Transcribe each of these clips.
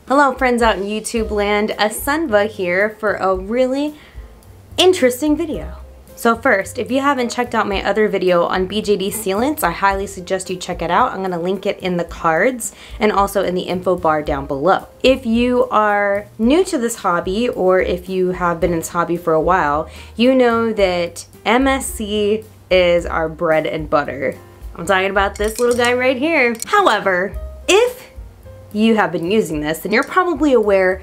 Hello friends out in YouTube land, Asenva here for a really interesting video. So first, if you haven't checked out my other video on BJD Sealants, I highly suggest you check it out. I'm going to link it in the cards and also in the info bar down below. If you are new to this hobby, or if you have been in this hobby for a while, you know that MSC is our bread and butter. I'm talking about this little guy right here. However, if you have been using this, then you're probably aware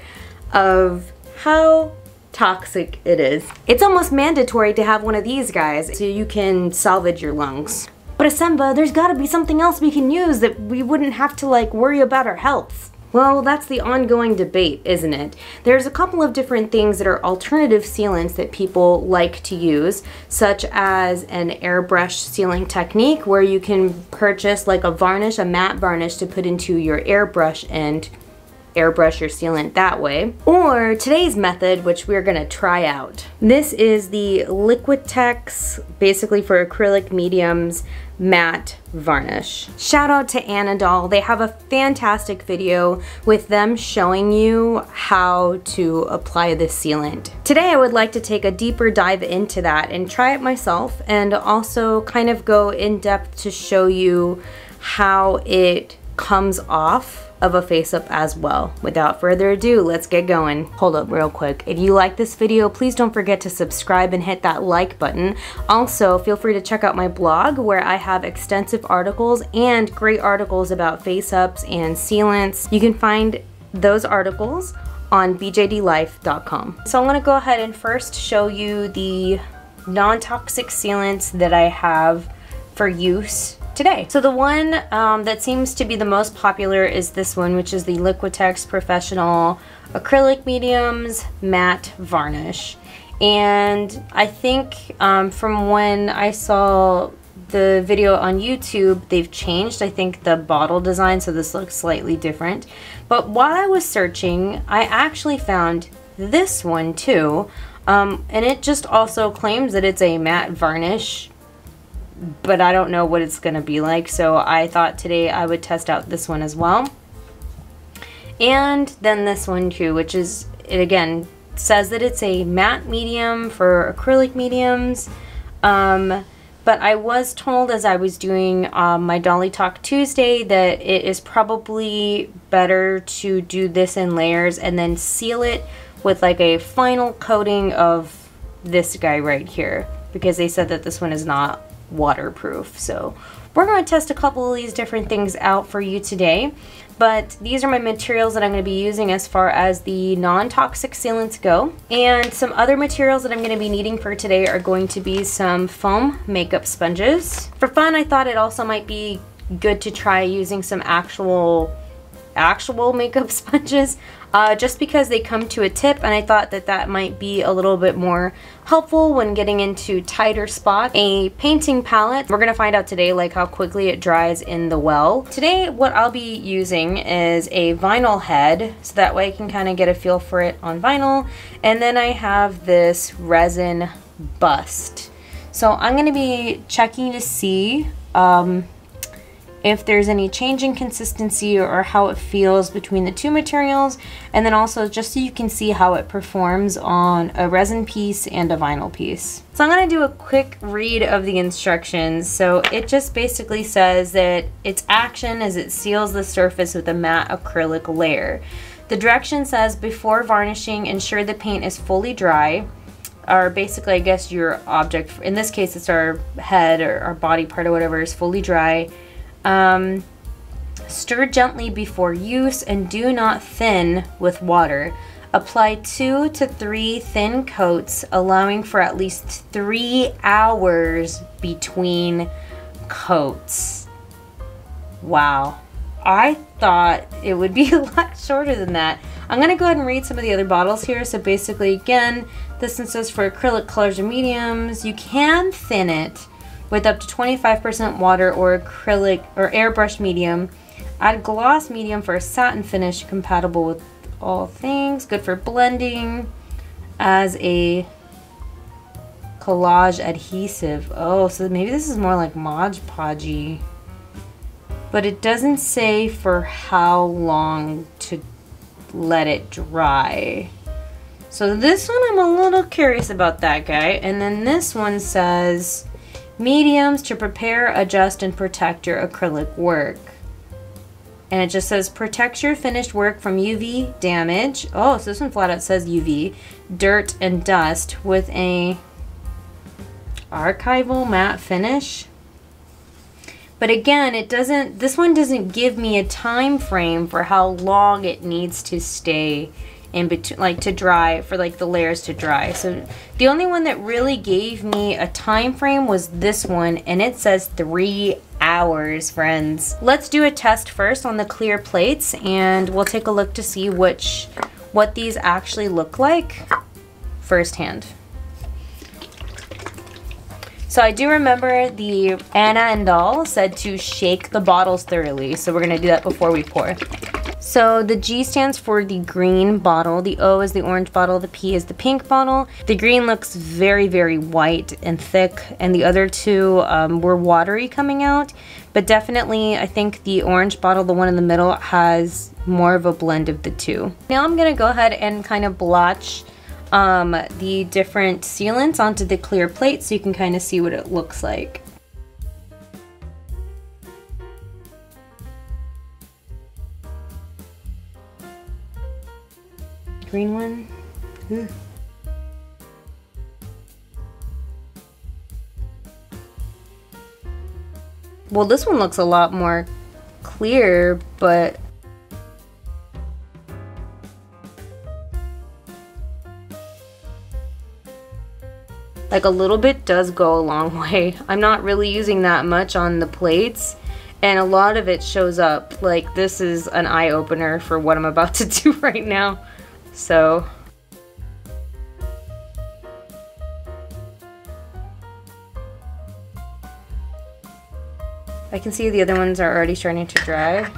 of how toxic it is. It's almost mandatory to have one of these guys so you can salvage your lungs. But Asenva, there's gotta be something else we can use that we wouldn't have to worry about our health. Well, that's the ongoing debate, isn't it? There's a couple of different things that are alternative sealants that people like to use, such as an airbrush sealing technique where you can purchase a varnish, a matte varnish to put into your airbrush and airbrush your sealant that way. Or today's method, which we're gonna try out. This is the Liquitex, basically for acrylic mediums, matte varnish. Shout out to Anadol. They have a fantastic video with them showing you how to apply this sealant. Today I would like to take a deeper dive into that and try it myself, and also kind of go in depth to show you how it comes off of a face up as well. Without further ado, let's get going. Hold up real quick. If you like this video, please don't forget to subscribe and hit that like button. Also, feel free to check out my blog where I have extensive articles and great articles about face ups and sealants. You can find those articles on bjdlife.com. So I'm gonna go ahead and first show you the non-toxic sealants that I have for use today. So the one that seems to be the most popular is this one, which is the Liquitex Professional Acrylic Mediums Matte Varnish. And I think from when I saw the video on YouTube, they've changed, I think, the bottle design, so this looks slightly different. But while I was searching, I actually found this one too, and it just also claims that it's a matte varnish, but I don't know what it's gonna be like, so I thought today I would test out this one as well. And then this one too, which is, it again says that it's a matte medium for acrylic mediums, but I was told as I was doing my Dolly Talk Tuesday that it is probably better to do this in layers and then seal it with a final coating of this guy right here, because they said that this one is not waterproof. So we're going to test a couple of these different things out for you today, but these are my materials that I'm going to be using as far as the non-toxic sealants go. And some other materials that I'm going to be needing for today are going to be some foam makeup sponges. For fun, I thought it also might be good to try using some actual makeup sponges, just because they come to a tip, and I thought that that might be a little bit more helpful when getting into tighter spots. A painting palette. We're gonna find out today how quickly it dries in the well. Today what I'll be using is a vinyl head, so that way I can kind of get a feel for it on vinyl. And then I have this resin bust. So I'm gonna be checking to see if there's any change in consistency or how it feels between the two materials, and then also just so you can see how it performs on a resin piece and a vinyl piece. So I'm going to do a quick read of the instructions. So it just basically says that its action is it seals the surface with a matte acrylic layer. The direction says before varnishing, ensure the paint is fully dry, or basically I guess your object, in this case it's our head or our body part or whatever, is fully dry. Stir gently before use and do not thin with water. Apply 2 to 3 thin coats, allowing for at least 3 hours between coats. Wow. I thought it would be a lot shorter than that. I'm going to go ahead and read some of the other bottles here. So basically, again, this one says for acrylic colors and mediums, you can thin it with up to 25% water or acrylic or airbrush medium. Add gloss medium for a satin finish compatible with all things. Good for blending. As a collage adhesive. Oh, so maybe this is more like Mod Podgy. But it doesn't say for how long to let it dry. So this one, I'm a little curious about that guy. And then this one says, mediums to prepare, adjust, and protect your acrylic work. And it just says, protect your finished work from UV damage. Oh, so this one flat out says UV, dirt, and dust with a archival matte finish. But again, it doesn't, this one doesn't give me a time frame for how long it needs to stay in between, like to dry, for like the layers to dry. So the only one that really gave me a time frame was this one, and it says 3 hours, friends. Let's do a test first on the clear plates, and we'll take a look to see what these actually look like firsthand. So I do remember the Anna and Doll said to shake the bottles thoroughly, so we're gonna do that before we pour. So the G stands for the green bottle, the O is the orange bottle, the P is the pink bottle. The green looks very, very white and thick, and the other two were watery coming out, but definitely I think the orange bottle, the one in the middle, has more of a blend of the two. Now I'm gonna go ahead and kind of blotch the different sealants onto the clear plate so you can kind of see what it looks like. Green one. Ugh. Well, this one looks a lot more clear, but like a little bit does go a long way. I'm not really using that much on the plates, and a lot of it shows up. Like, this is an eye-opener for what I'm about to do right now. So I can see the other ones are already starting to dry.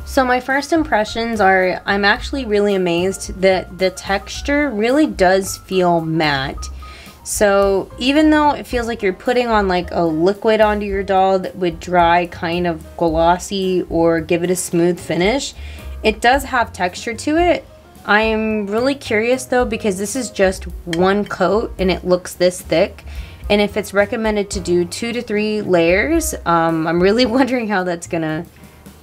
So my first impressions are, I'm actually really amazed that the texture really does feel matte. So even though it feels like you're putting on like a liquid onto your doll that would dry kind of glossy or give it a smooth finish, it does have texture to it. I'm really curious though, because this is just one coat and it looks this thick, and if it's recommended to do 2 to 3 layers, I'm really wondering how that's gonna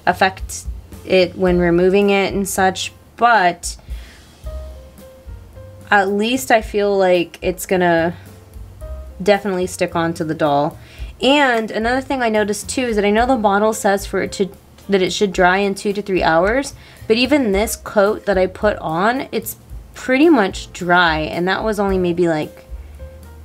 affect it when removing it and such. But at least I feel like it's gonna definitely stick onto the doll. And another thing I noticed too is that I know the bottle says for it to that it should dry in 2 to 3 hours, but even this coat that I put on, it's pretty much dry, and that was only maybe like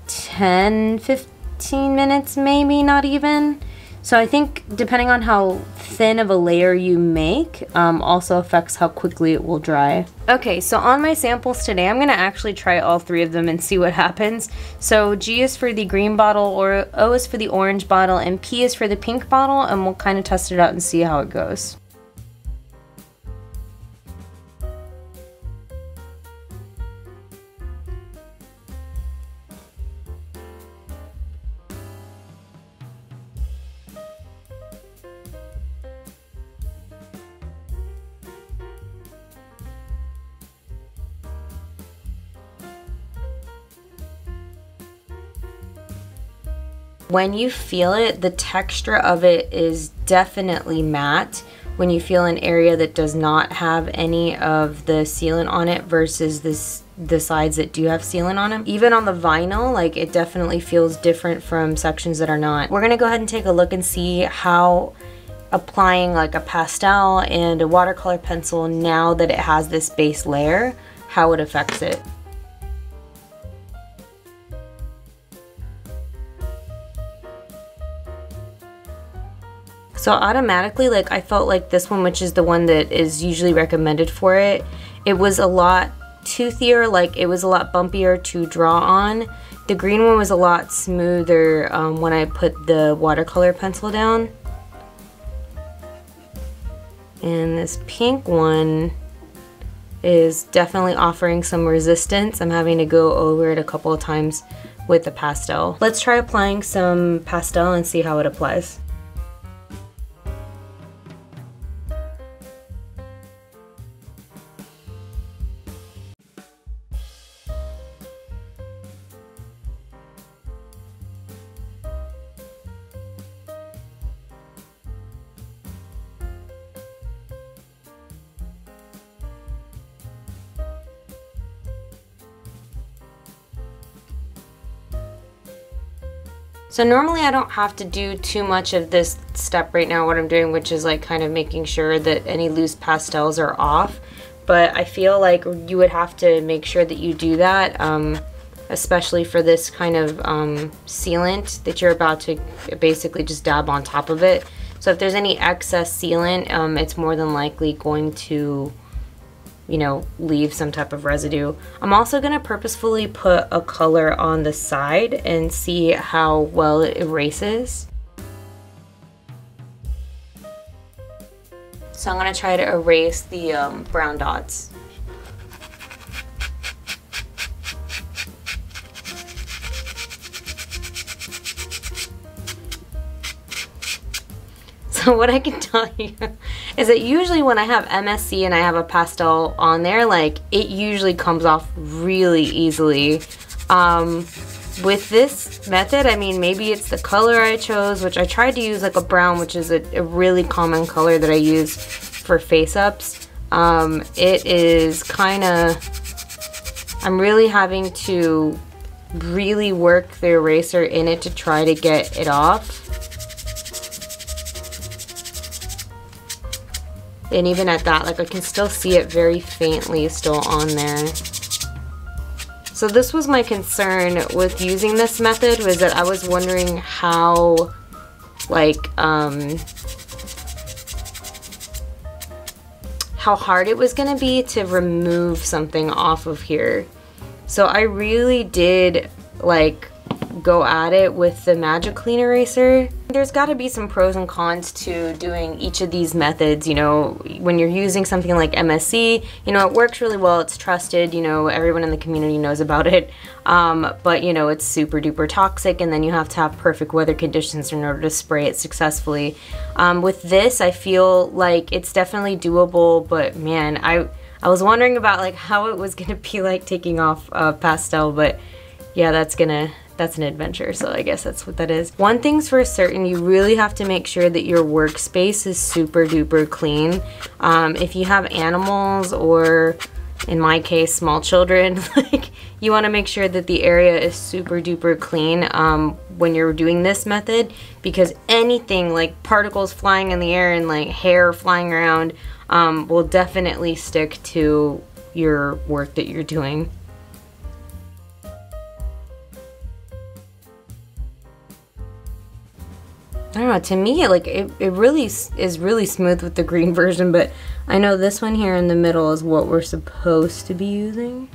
10-15 minutes, maybe, not even. So I think depending on how thin of a layer you make also affects how quickly it will dry. Okay, so on my samples today, I'm gonna actually try all 3 of them and see what happens. So G is for the green bottle, or O is for the orange bottle, and P is for the pink bottle, and we'll kind of test it out and see how it goes. When you feel it, the texture of it is definitely matte when you feel an area that does not have any of the sealant on it versus the sides that do have sealant on them. Even on the vinyl, like, it definitely feels different from sections that are not. We're gonna go ahead and take a look and see how applying like a pastel and a watercolor pencil, now that it has this base layer, how it affects it. So automatically, like, I felt like this one, which is the one that is usually recommended for it, it was a lot toothier, like it was a lot bumpier to draw on. The green one was a lot smoother when I put the watercolor pencil down. And this pink one is definitely offering some resistance. I'm having to go over it a couple of times with the pastel. Let's try applying some pastel and see how it applies. So normally I don't have to do too much of this step right now, what I'm doing, which is like kind of making sure that any loose pastels are off. But I feel like you would have to make sure that you do that, especially for this kind of sealant that you're about to basically just dab on top of it. So if there's any excess sealant, it's more than likely going to, you know, leave some type of residue. I'm also going to purposefully put a color on the side and see how well it erases. So I'm going to try to erase the brown dots. So what I can tell you is that usually when I have MSC and I have a pastel on there, like, it usually comes off really easily. With this method, I mean, maybe it's the color I chose, which I tried to use like a brown, which is a really common color that I use for face-ups. It is kind of, I'm really having to really work the eraser in it to try to get it off. And even at that, like, I can still see it very faintly still on there. So this was my concern with using this method, was that I was wondering how, like, how hard it was gonna be to remove something off of here. So I really did, like, go at it with the Magic Clean Eraser. There's got to be some pros and cons to doing each of these methods. You know, when you're using something like MSC, you know, it works really well, it's trusted, you know, everyone in the community knows about it, but you know, it's super duper toxic, and then you have to have perfect weather conditions in order to spray it successfully. With this, I feel like it's definitely doable, but man, I was wondering about like how it was gonna be like taking off pastel, but yeah, that's an adventure, so I guess that's what that is. One thing's for certain, you really have to make sure that your workspace is super duper clean. If you have animals, or in my case, small children, like, you want to make sure that the area is super duper clean when you're doing this method, because anything like particles flying in the air and like hair flying around will definitely stick to your work that you're doing. I don't know, to me, like, it really is really smooth with the green version, but I know this one here in the middle is what we're supposed to be using.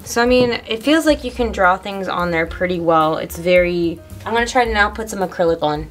So, I mean, it feels like you can draw things on there pretty well. It's very, I'm gonna try to now put some acrylic on.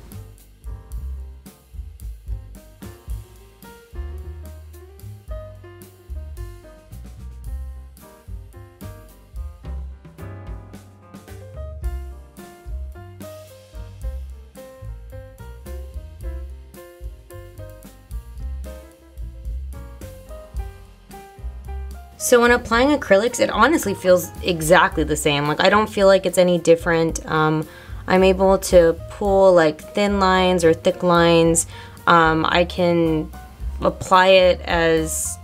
So when applying acrylics, it honestly feels exactly the same. Like, I don't feel like it's any different. I'm able to pull like thin lines or thick lines. I can apply it as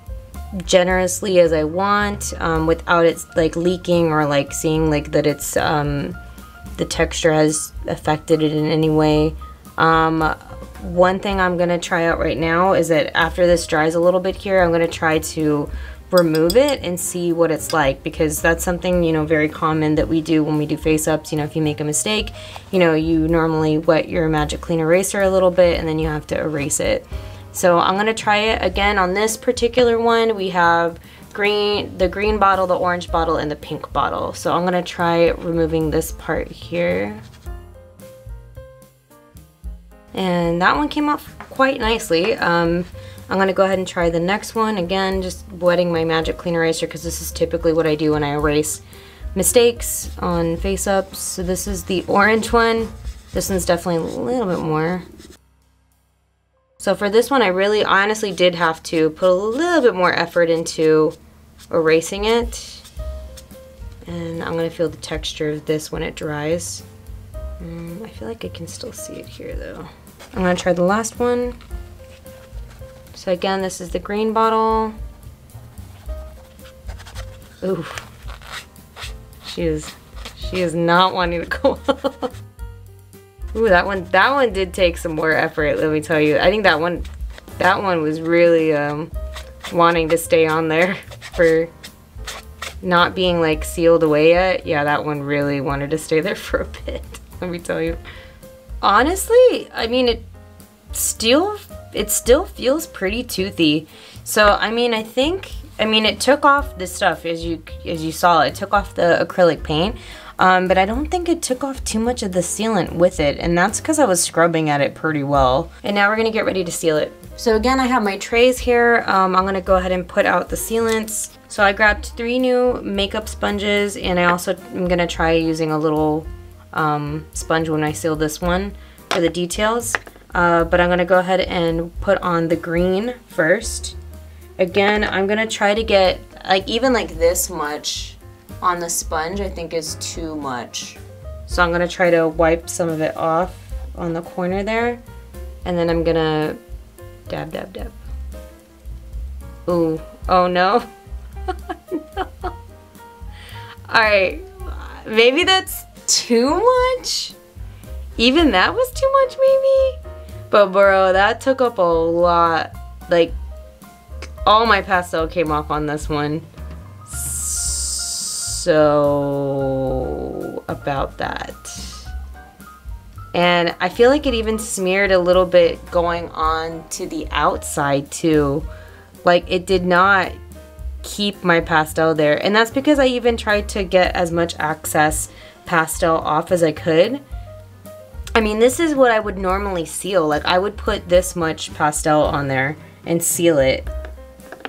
generously as I want without it like leaking, or like seeing like that it's the texture has affected it in any way. One thing I'm gonna try out right now is that after this dries a little bit here, I'm gonna try to remove it and see what it's like, because that's something, you know, very common that we do when we do face ups. You know, if you make a mistake, you know, you normally wet your Magic Clean Eraser a little bit and then you have to erase it. So I'm gonna try it again on this particular one. We have the green bottle, the orange bottle, and the pink bottle. So I'm gonna try removing this part here. And that one came off quite nicely. I'm gonna go ahead and try the next one. Again, just wetting my Magic Clean Eraser, because this is typically what I do when I erase mistakes on face ups. So this is the orange one. This one's definitely a little bit more. So for this one, I really honestly did have to put a little bit more effort into erasing it. And I'm gonna feel the texture of this when it dries. I feel like I can still see it here though. I'm gonna try the last one. So again, this is the green bottle. Ooh, she is not wanting to go up. Ooh, that one did take some more effort, let me tell you. I think that one was really wanting to stay on there for not being like sealed away yet. Yeah, that one really wanted to stay there for a bit, let me tell you. Honestly, I mean, it still feels pretty toothy. So I mean, it took off this stuff, as you saw, it took off the acrylic paint. But I don't think it took off too much of the sealant with it, and that's because I was scrubbing at it pretty well. And now we're gonna get ready to seal it. So again, I have my trays here. I'm gonna go ahead and put out the sealants. So I grabbed 3 new makeup sponges, and I also am gonna try using a little sponge when I seal this one for the details. But I'm gonna go ahead and put on the green first. Again, I'm gonna try to get like even like this much on the sponge. I think is too much. So I'm gonna try to wipe some of it off on the corner there, and then I'm gonna dab, dab, dab. Ooh, oh no. No. Alright, maybe that's too much? Even that was too much maybe? But bro, that took up a lot. Like, all my pastel came off on this one. So about that. And I feel like it even smeared a little bit going on to the outside too. Like, it did not keep my pastel there, and that's because I even tried to get as much excess pastel off as I could. I mean, this is what I would normally seal. Like, I would put this much pastel on there and seal it.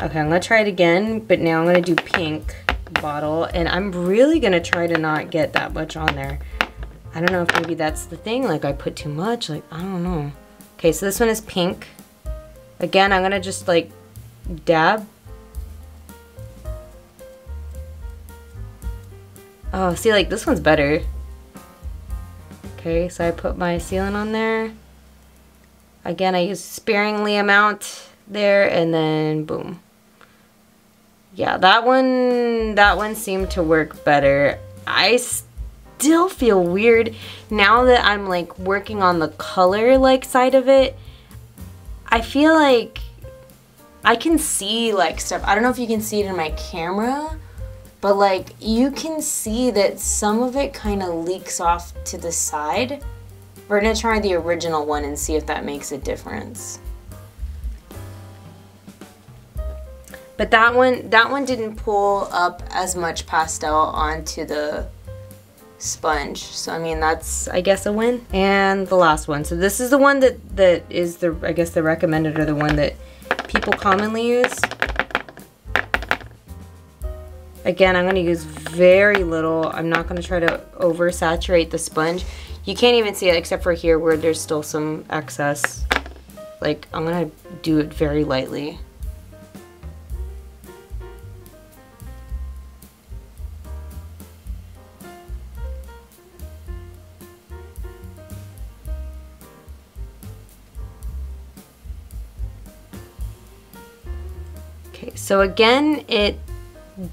Okay, I'm gonna try it again, but now I'm gonna do pink bottle, and I'm really gonna try to not get that much on there. I don't know if maybe that's the thing, like I put too much, like I don't know. Okay, so this one is pink. Again, I'm gonna just like dab. Oh, see, like this one's better. Okay, so I put my sealant on there. Again, I use sparingly amount there, and then boom. Yeah, that one seemed to work better. I still feel weird now that I'm like working on the color like side of it. I feel like I can see like stuff. I don't know if you can see it in my camera, but like you can see that some of it kind of leaks off to the side. We're gonna try the original one and see if that makes a difference. But that one didn't pull up as much pastel onto the sponge. So I mean, that's I guess a win. And the last one. So this is the one that is the, I guess, the recommended, or the one that people commonly use. Again, I'm going to use very little. I'm not going to try to oversaturate the sponge. You can't even see it except for here where there's still some excess. Like, I'm going to do it very lightly. Okay, so again, it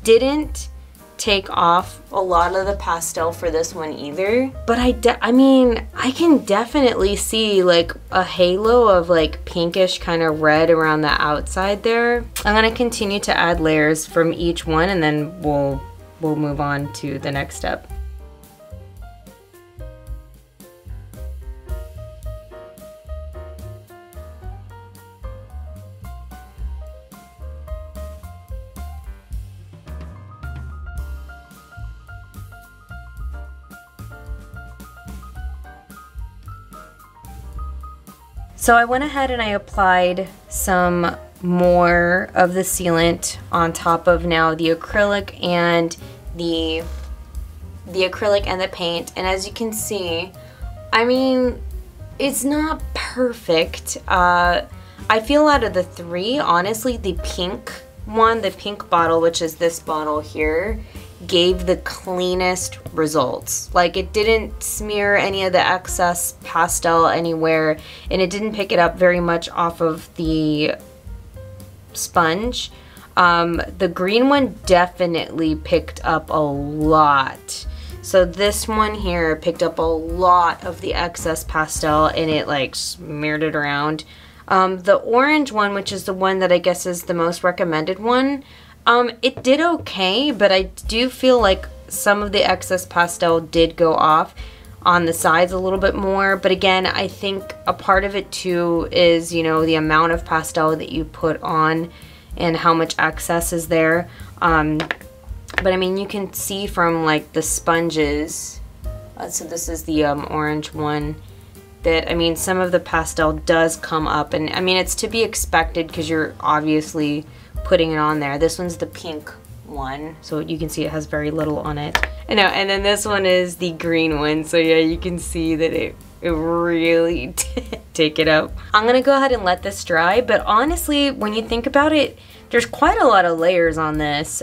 didn't take off a lot of the pastel for this one either, but I mean, I can definitely see like a halo of like pinkish kind of red around the outside there. I'm gonna continue to add layers from each one, and then we'll move on to the next step. So I went ahead and I applied some more of the sealant on top of now the acrylic and the paint, and as you can see, I mean, it's not perfect. I feel out of the three, honestly, the pink one, the pink bottle, which is this bottle here, gave the cleanest results. Like, it didn't smear any of the excess pastel anywhere, and it didn't pick it up very much off of the sponge. The green one definitely picked up a lot. So this one here picked up a lot of the excess pastel and it like smeared it around. The orange one, which is the one that I guess is the most recommended one, it did okay, but I do feel like some of the excess pastel did go off on the sides a little bit more. But again, I think a part of it too is, you know, the amount of pastel that you put on and how much excess is there. But I mean, you can see from like the sponges, so this is the orange one, that I mean some of the pastel does come up, and I mean it's to be expected because you're obviously putting it on there. This one's the pink one, so you can see it has very little on it. I know, and then this one is the green one, so yeah, you can see that it really take it up. I'm gonna go ahead and let this dry, but honestly, when you think about it, there's quite a lot of layers on this.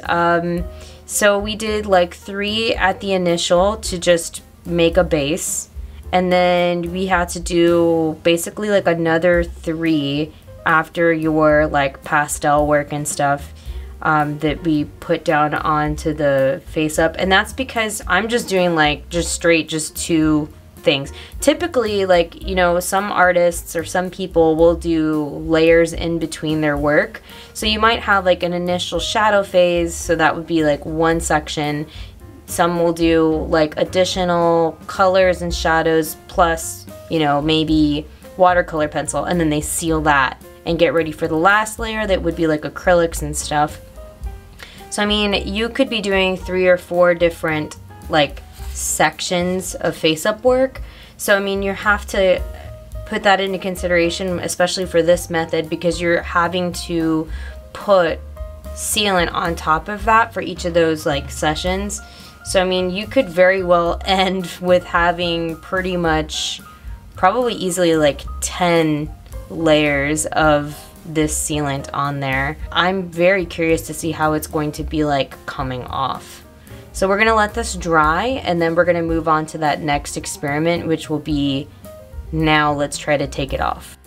So we did like 3 at the initial to just make a base, and then we had to do basically like another 3 after your like pastel work and stuff that we put down onto the face up. And that's because I'm just doing like just 2 things. Typically, like, you know, some artists or some people will do layers in between their work. So you might have like an initial shadow phase, so that would be like one section. Some will do like additional colors and shadows plus, you know, maybe watercolor pencil, and then they seal that and get ready for the last layer that would be like acrylics and stuff. So I mean, you could be doing 3 or 4 different like sections of face-up work. So I mean, you have to put that into consideration, especially for this method, because you're having to put sealant on top of that for each of those like sessions. So I mean, you could very well end with having pretty much probably easily like 10 layers of this sealant on there. I'm very curious to see how it's going to be like coming off. So we're gonna let this dry, and then we're gonna move on to that next experiment, which will be, now let's try to take it off.